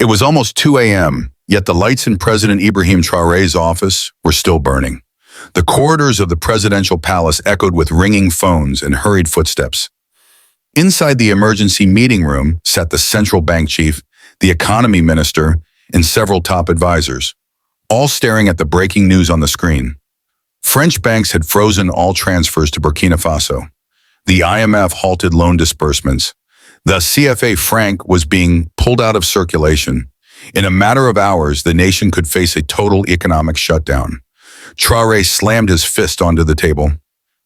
It was almost 2 a.m., yet the lights in President Ibrahim Traoré's office were still burning. The corridors of the presidential palace echoed with ringing phones and hurried footsteps. Inside the emergency meeting room sat the central bank chief, the economy minister, and several top advisors, all staring at the breaking news on the screen. French banks had frozen all transfers to Burkina Faso. The IMF halted loan disbursements. The CFA franc was being pulled out of circulation. In a matter of hours, the nation could face a total economic shutdown. Traoré slammed his fist onto the table.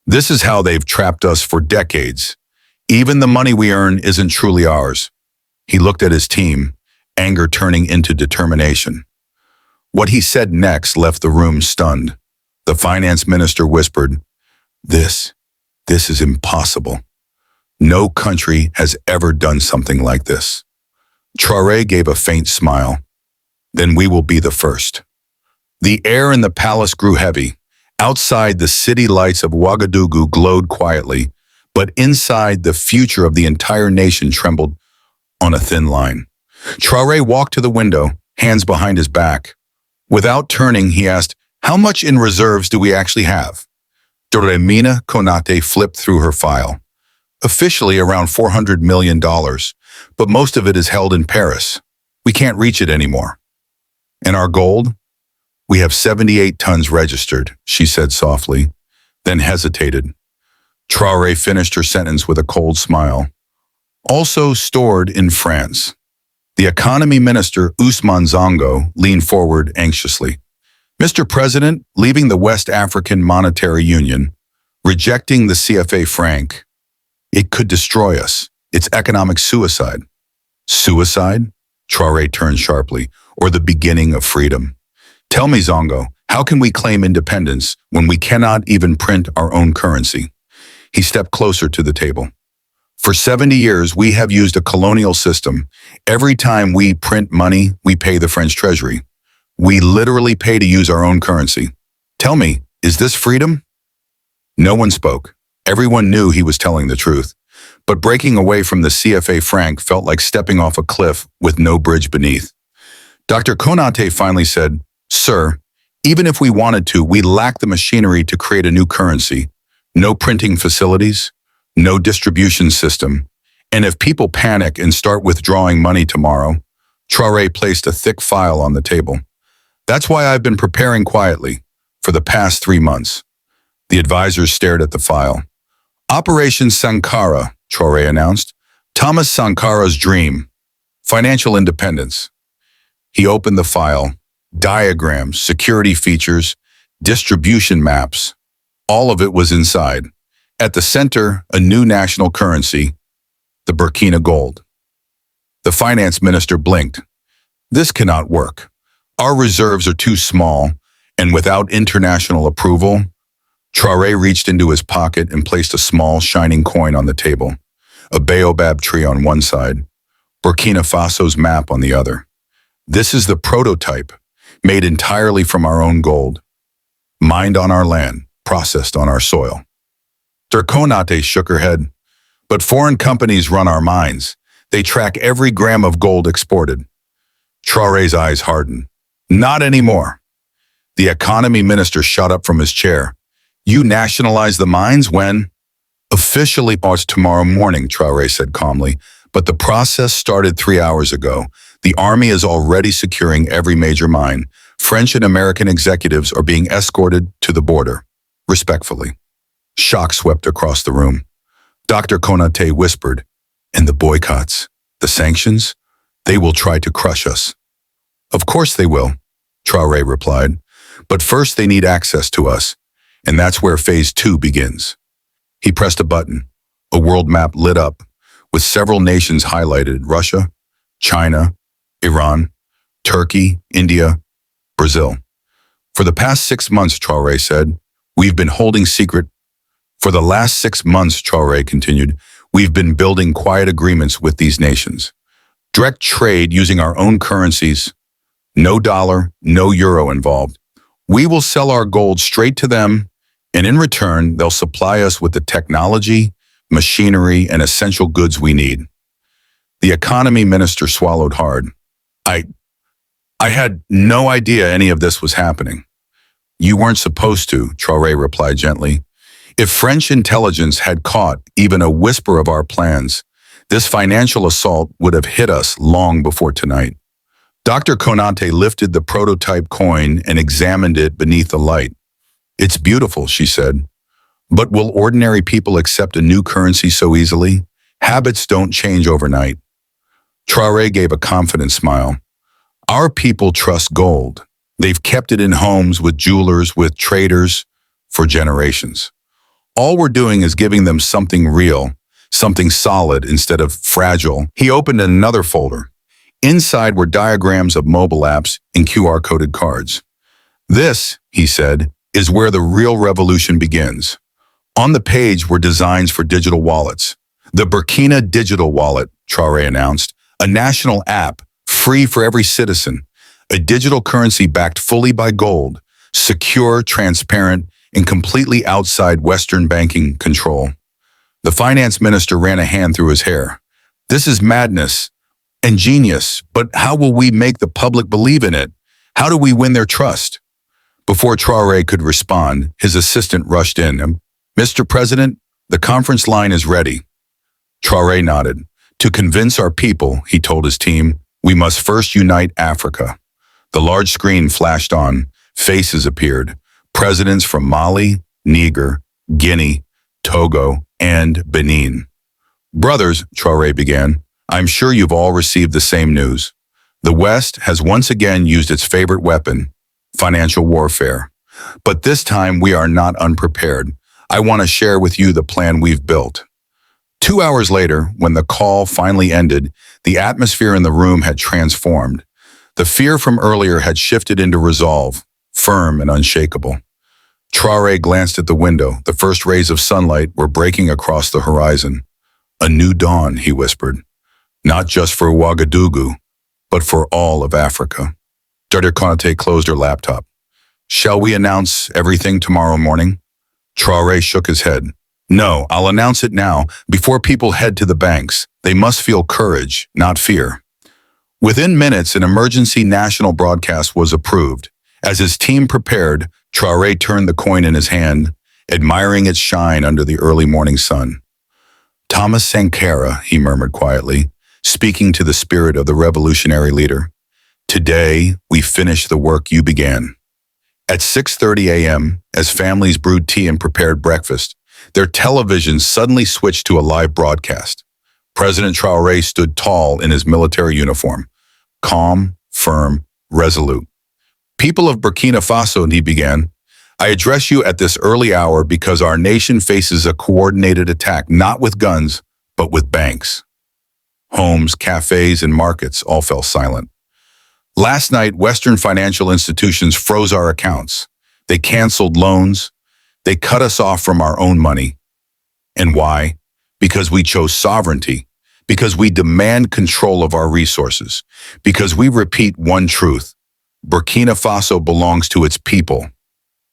This is how they've trapped us for decades. Even the money we earn isn't truly ours. He looked at his team, anger turning into determination. What he said next left the room stunned. The finance minister whispered, This is impossible. No country has ever done something like this." Traoré gave a faint smile. "Then we will be the first." The air in the palace grew heavy. Outside, the city lights of Ouagadougou glowed quietly, but inside, the future of the entire nation trembled on a thin line. Traoré walked to the window, hands behind his back. Without turning, he asked, "How much in reserves do we actually have?" Doremina Konate flipped through her file. "Officially around $400 million, but most of it is held in Paris. We can't reach it anymore." "And our gold?" "We have 78 tons registered," she said softly, then hesitated. Traoré finished her sentence with a cold smile. "Also stored in France." The economy minister, Ousmane Zongo, leaned forward anxiously. "Mr. President, leaving the West African Monetary Union, rejecting the CFA franc, it could destroy us. It's economic suicide." "Suicide?" Traoré turned sharply. "Or the beginning of freedom? Tell me, Zongo, how can we claim independence when we cannot even print our own currency?" He stepped closer to the table. "For 70 years, we have used a colonial system. Every time we print money, we pay the French treasury. We literally pay to use our own currency. Tell me, is this freedom?" No one spoke. Everyone knew he was telling the truth. But breaking away from the CFA franc felt like stepping off a cliff with no bridge beneath. Dr. Konate finally said, "Sir, even if we wanted to, we lack the machinery to create a new currency. No printing facilities, no distribution system. And if people panic and start withdrawing money tomorrow," Traoré placed a thick file on the table. "That's why I've been preparing quietly for the past 3 months." The advisors stared at the file. "Operation Sankara," Traoré announced. "Thomas Sankara's dream. Financial independence." He opened the file. Diagrams, security features, distribution maps. All of it was inside. At the center, a new national currency, the Burkina gold. The finance minister blinked. "This cannot work. Our reserves are too small, and without international approval." Traoré reached into his pocket and placed a small, shining coin on the table. A baobab tree on one side, Burkina Faso's map on the other. "This is the prototype, made entirely from our own gold. Mined on our land, processed on our soil." Konate shook her head. "But foreign companies run our mines. They track every gram of gold exported." Traoré's eyes hardened. "Not anymore." The economy minister shot up from his chair. "You nationalize the mines when?" "Officially tomorrow morning," Traoré said calmly, "but the process started 3 hours ago. The army is already securing every major mine. French and American executives are being escorted to the border. Respectfully." Shock swept across the room. Dr. Konate whispered, "And the boycotts, the sanctions, they will try to crush us." "Of course they will," Traoré replied. "But first they need access to us, and that's where phase 2 begins." He pressed a button. A world map lit up, with several nations highlighted: Russia, China, Iran, Turkey, India, Brazil. "For the past 6 months," Traoré said, "we've been holding secret. For the last 6 months," Traoré continued, "we've been building quiet agreements with these nations. Direct trade using our own currencies. No dollar, no euro involved. We will sell our gold straight to them, and in return, they'll supply us with the technology, machinery, and essential goods we need." The economy minister swallowed hard. I, I had no idea any of this was happening. You weren't supposed to, Traoré replied gently. If French intelligence had caught even a whisper of our plans, this financial assault would have hit us long before tonight. Dr. Konate lifted the prototype coin and examined it beneath the light. It's beautiful, she said. But will ordinary people accept a new currency so easily? Habits don't change overnight. Traoré gave a confident smile. Our people trust gold. They've kept it in homes with jewelers, with traders, for generations. All we're doing is giving them something real, something solid instead of fragile. He opened another folder. Inside were diagrams of mobile apps and QR-coded cards. This, he said, is where the real revolution begins. On the page were designs for digital wallets. The Burkina Digital Wallet, Traoré announced, a national app, free for every citizen, a digital currency backed fully by gold, secure, transparent, and completely outside Western banking control. The finance minister ran a hand through his hair. This is madness and genius, but how will we make the public believe in it? How do we win their trust? Before Traoré could respond, his assistant rushed in. Mr. President, the conference line is ready. Traoré nodded. To convince our people, he told his team, we must first unite Africa. The large screen flashed on. Faces appeared. Presidents from Mali, Niger, Guinea, Togo, and Benin. Brothers, Traoré began, I'm sure you've all received the same news. The West has once again used its favorite weapon, financial warfare. But this time we are not unprepared. I want to share with you the plan we've built. 2 hours later, when the call finally ended, the atmosphere in the room had transformed. The fear from earlier had shifted into resolve, firm and unshakable. Traoré glanced at the window. The first rays of sunlight were breaking across the horizon. A new dawn, he whispered. Not just for Ouagadougou, but for all of Africa. Dr. Konate closed her laptop. Shall we announce everything tomorrow morning? Traoré shook his head. No, I'll announce it now, before people head to the banks. They must feel courage, not fear. Within minutes, an emergency national broadcast was approved. As his team prepared, Traoré turned the coin in his hand, admiring its shine under the early morning sun. Thomas Sankara, he murmured quietly, speaking to the spirit of the revolutionary leader. Today, we finish the work you began. At 6:30 a.m., as families brewed tea and prepared breakfast, their televisions suddenly switched to a live broadcast. President Traoré stood tall in his military uniform, calm, firm, resolute. People of Burkina Faso, he began, I address you at this early hour because our nation faces a coordinated attack, not with guns, but with banks. Homes, cafes, and markets all fell silent. Last night, Western financial institutions froze our accounts. They canceled loans. They cut us off from our own money. And why? Because we chose sovereignty. Because we demand control of our resources. Because we repeat one truth. Burkina Faso belongs to its people.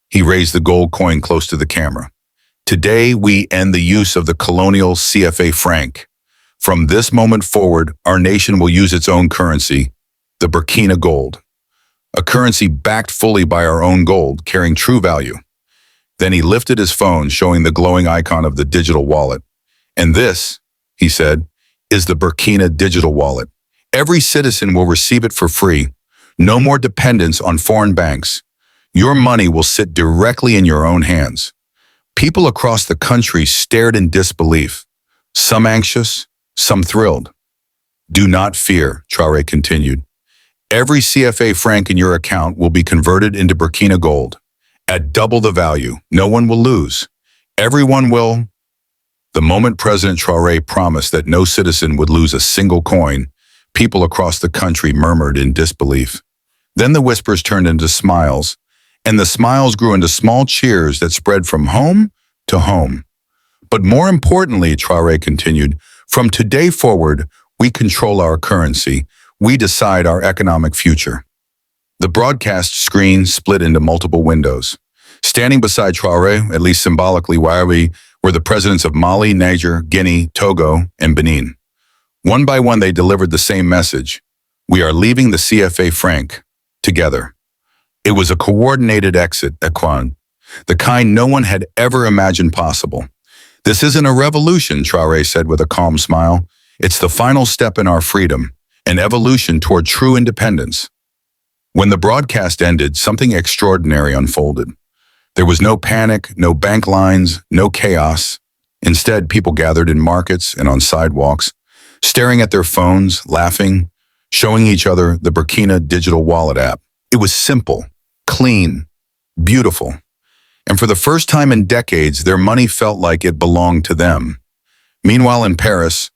He raised the gold coin close to the camera. Today, we end the use of the colonial CFA franc. From this moment forward, our nation will use its own currency, the Burkina gold, a currency backed fully by our own gold, carrying true value. Then he lifted his phone, showing the glowing icon of the digital wallet. And this, he said, is the Burkina digital wallet. Every citizen will receive it for free. No more dependence on foreign banks. Your money will sit directly in your own hands. People across the country stared in disbelief, some anxious, some thrilled. Do not fear, Traoré continued. Every CFA franc in your account will be converted into Burkina gold. At double the value, no one will lose. Everyone will. The moment President Traoré promised that no citizen would lose a single coin, people across the country murmured in disbelief. Then the whispers turned into smiles, and the smiles grew into small cheers that spread from home to home. But more importantly, Traoré continued, from today forward, we control our currency. We decide our economic future. The broadcast screen split into multiple windows. Standing beside Traoré, at least symbolically, were the presidents of Mali, Niger, Guinea, Togo, and Benin. One by one, they delivered the same message. We are leaving the CFA franc together. It was a coordinated exit at Quan, the kind no one had ever imagined possible. This isn't a revolution, Traoré said with a calm smile. It's the final step in our freedom, an evolution toward true independence. When the broadcast ended, something extraordinary unfolded. There was no panic, no bank lines, no chaos. Instead, people gathered in markets and on sidewalks, staring at their phones, laughing, showing each other the Burkina digital wallet app. It was simple, clean, beautiful. And for the first time in decades, their money felt like it belonged to them. Meanwhile, in Paris,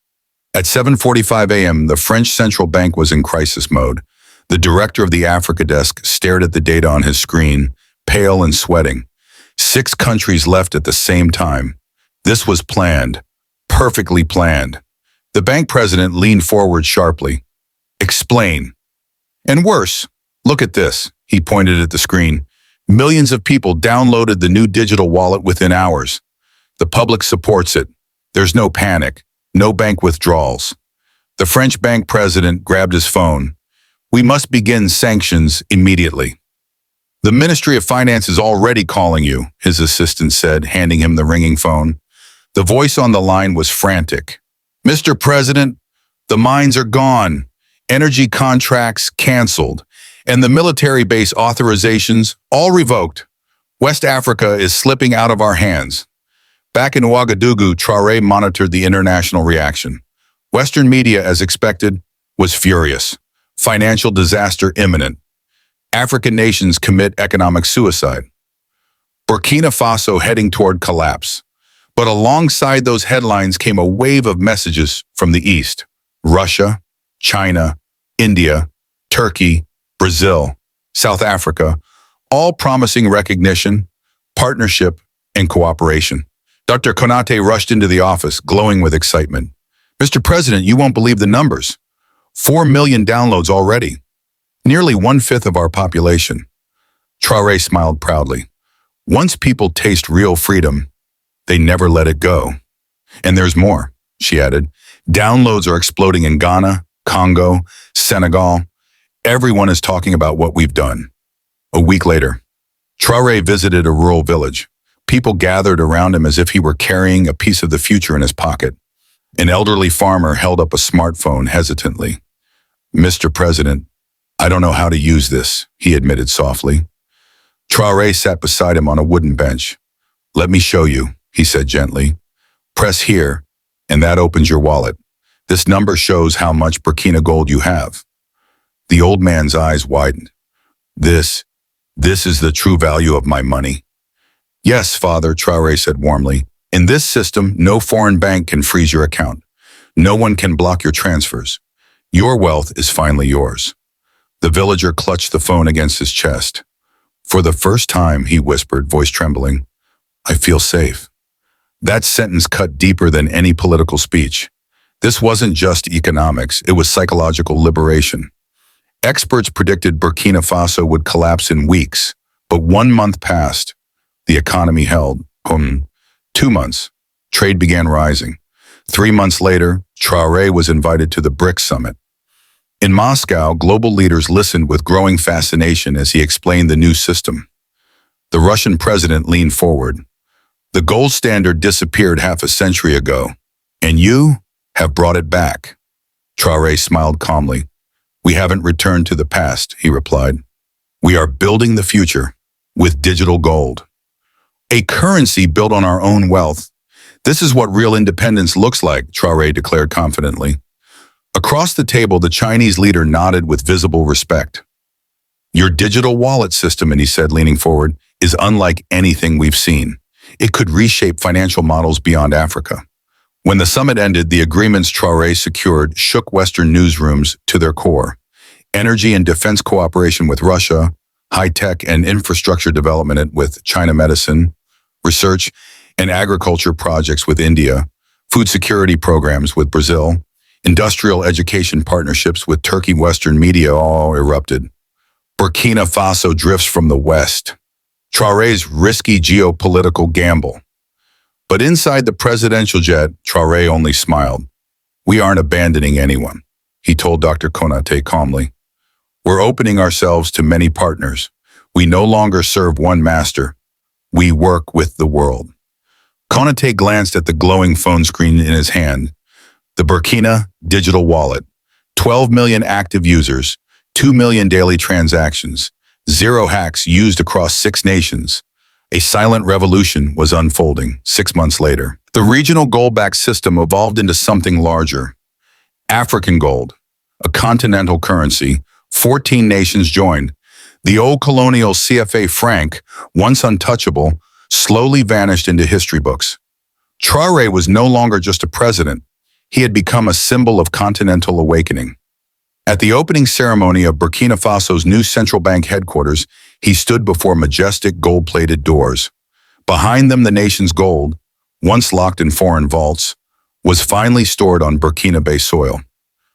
at 7:45 a.m., the French central bank was in crisis mode. The director of the Africa desk stared at the data on his screen, pale and sweating. 6 countries left at the same time. This was planned, perfectly planned. The bank president leaned forward sharply. Explain. And worse, look at this. He pointed at the screen. Millions of people downloaded the new digital wallet within hours. The public supports it. There's no panic, no bank withdrawals. The French bank president grabbed his phone. We must begin sanctions immediately. The Ministry of Finance is already calling you, his assistant said, handing him the ringing phone. The voice on the line was frantic. Mr. President, the mines are gone, energy contracts canceled, and the military base authorizations all revoked. West Africa is slipping out of our hands. Back in Ouagadougou, Traoré monitored the international reaction. Western media, as expected, was furious. Financial disaster imminent. African nations commit economic suicide. Burkina Faso heading toward collapse. But alongside those headlines came a wave of messages from the East. Russia, China, India, Turkey, Brazil, South Africa, all promising recognition, partnership, and cooperation. Dr. Konate rushed into the office, glowing with excitement. Mr. President, you won't believe the numbers. 4 million downloads already. Nearly 1/5 of our population. Traoré smiled proudly. Once people taste real freedom, they never let it go. And there's more, she added. Downloads are exploding in Ghana, Congo, Senegal. Everyone is talking about what we've done. A week later, Traoré visited a rural village. People gathered around him as if he were carrying a piece of the future in his pocket. An elderly farmer held up a smartphone hesitantly. Mr. President, I don't know how to use this, he admitted softly. Traoré sat beside him on a wooden bench. Let me show you, he said gently. Press here, and that opens your wallet. This number shows how much Burkina gold you have. The old man's eyes widened. This is the true value of my money. Yes, Father, Traoré said warmly. In this system, no foreign bank can freeze your account. No one can block your transfers. Your wealth is finally yours. The villager clutched the phone against his chest. For the first time, he whispered, voice trembling, I feel safe. That sentence cut deeper than any political speech. This wasn't just economics, it was psychological liberation. Experts predicted Burkina Faso would collapse in weeks, but 1 month passed. The economy held. 2 months. Trade began rising. 3 months later, Traoré was invited to the BRICS summit. In Moscow, global leaders listened with growing fascination as he explained the new system. The Russian president leaned forward. The gold standard disappeared half a century ago, and you have brought it back. Traoré smiled calmly. We haven't returned to the past, he replied. We are building the future with digital gold. A currency built on our own wealth. This is what real independence looks like, Traoré declared confidently. Across the table, the Chinese leader nodded with visible respect. Your digital wallet system, and he said, leaning forward, is unlike anything we've seen. It could reshape financial models beyond Africa. When the summit ended, the agreements Traoré secured shook Western newsrooms to their core. Energy and defense cooperation with Russia, high-tech and infrastructure development with China medicine, research and agriculture projects with India, food security programs with Brazil, industrial education partnerships with Turkey. Western media all erupted. Burkina Faso drifts from the West. Traoré's risky geopolitical gamble. But inside the presidential jet, Traoré only smiled. We aren't abandoning anyone. he told Dr. Konate calmly. We're opening ourselves to many partners. We no longer serve one master. We work with the world. Konate glanced at the glowing phone screen in his hand. The Burkina digital wallet. 12 million active users, 2 million daily transactions, 0 hacks used across 6 nations. A silent revolution was unfolding 6 months later. The regional gold-backed system evolved into something larger. African gold, a continental currency, 14 nations joined. The old colonial CFA franc, once untouchable, slowly vanished into history books. Traoré was no longer just a president. He had become a symbol of continental awakening. At the opening ceremony of Burkina Faso's new central bank headquarters, he stood before majestic gold-plated doors. Behind them, the nation's gold, once locked in foreign vaults, was finally stored on Burkina-Bay soil.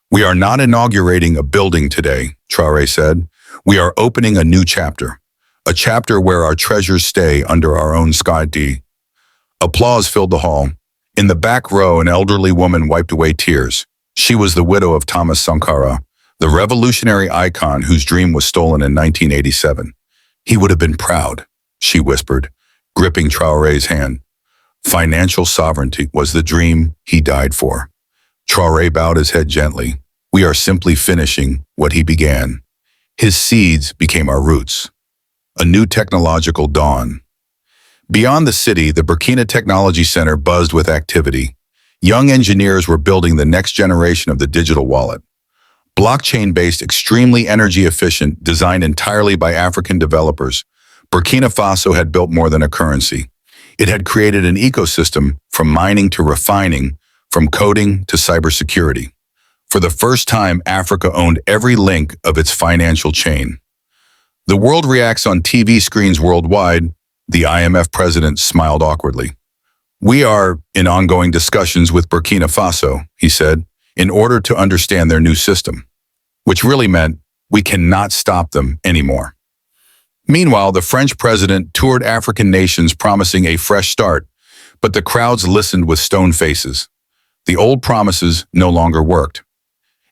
We are not inaugurating a building today, Traoré said. We are opening a new chapter, a chapter where our treasures stay under our own sky. Applause filled the hall. In the back row, an elderly woman wiped away tears. She was the widow of Thomas Sankara, the revolutionary icon whose dream was stolen in 1987. He would have been proud, she whispered, gripping Traoré's hand. Financial sovereignty was the dream he died for. Traoré bowed his head gently. We are simply finishing what he began. His seeds became our roots. A new technological dawn. Beyond the city, the Burkina Technology Center buzzed with activity. Young engineers were building the next generation of the digital wallet. Blockchain-based, extremely energy-efficient, designed entirely by African developers, Burkina Faso had built more than a currency. It had created an ecosystem from mining to refining, from coding to cybersecurity. For the first time, Africa owned every link of its financial chain. The world reacts on TV screens worldwide. The IMF president smiled awkwardly. We are in ongoing discussions with Burkina Faso, he said, in order to understand their new system, which really meant we cannot stop them anymore. Meanwhile, the French president toured African nations promising a fresh start, but the crowds listened with stone faces. The old promises no longer worked.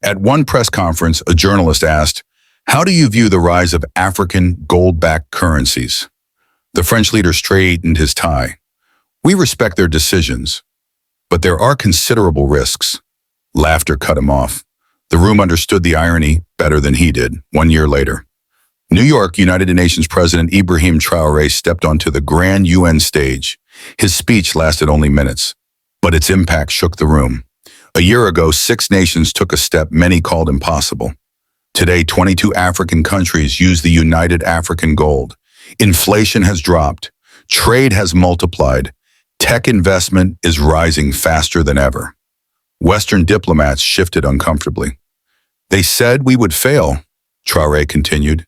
At one press conference, a journalist asked, "How do you view the rise of African gold-backed currencies?" The French leader straightened his tie. We respect their decisions, but there are considerable risks. Laughter cut him off. The room understood the irony better than he did. 1 year later, New York, United Nations President Ibrahim Traoré stepped onto the grand UN stage. His speech lasted only minutes, but its impact shook the room. A year ago, 6 nations took a step many called impossible. Today, 22 African countries use the United African Gold. Inflation has dropped. Trade has multiplied. Tech investment is rising faster than ever. Western diplomats shifted uncomfortably. They said we would fail, Traoré continued.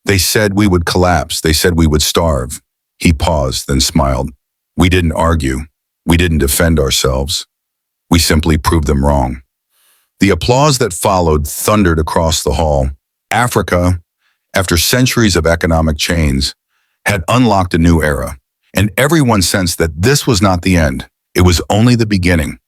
They said we would collapse. They said we would starve. He paused, then smiled. We didn't argue. We didn't defend ourselves. We simply proved them wrong. The applause that followed thundered across the hall. Africa, after centuries of economic chains, had unlocked a new era, and everyone sensed that this was not the end. It was only the beginning.